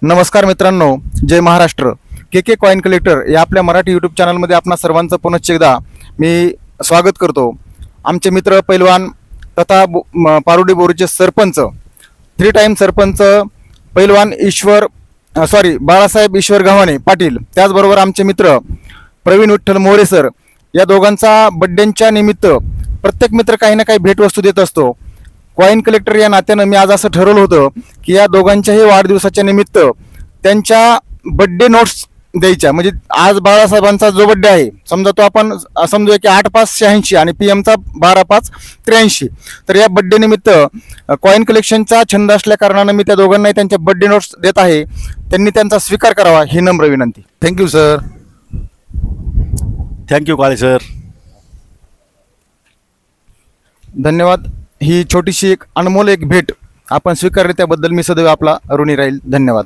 नमस्कार मित्रांनो, जय महाराष्ट्र। के coin collector या आपल्या मराठी यूट्यूब चॅनलमध्ये आपणा सर्वांचं पुनश्च एकदा मी स्वागत करतो। आमचे मित्र पैलवान तथा पारुडी बोरीचे सरपंच, 3 टाइम सरपंच पैलवान बाळासाहेब ईश्वर गव्हाणे पाटील, त्याचबरोबर आमचे मित्र प्रवीण विठ्ठल मोरे सर, या दोघांचा बड्डेच्या निमित्त प्रत्येक मित्र काही ना काही भेटवस्तू देत असतो। कॉइन कलेक्टर या नात्यानं मी आज असं ठरवलं होतं की या दोघांच्याही वाढदिवसाच्या निमित्त त्यांच्या बड्डे नोट्स द्यायच्या। म्हणजे आज बाळासाहेबांचा जो बड्डे आहे, समजा तो आपण समजूया की 8/5/86 आणि PM चा 12/5/83, तर या बड्डे निमित्त कॉइन कलेक्शनचा छंद असल्या कारणानं मी त्या दोघांनाही त्यांच्या बड्डे नोट्स देत आहे। त्यांनी त्यांचा स्वीकार करावा ही नम्र विनंती। Thank you sir. थँक्यू काळे सर। धन्यवाद। ही छोटीशी एक अनमोल एक भेट आपण स्वीकारली त्याबद्दल मी सदैव आपला ऋणी राहील। धन्यवाद।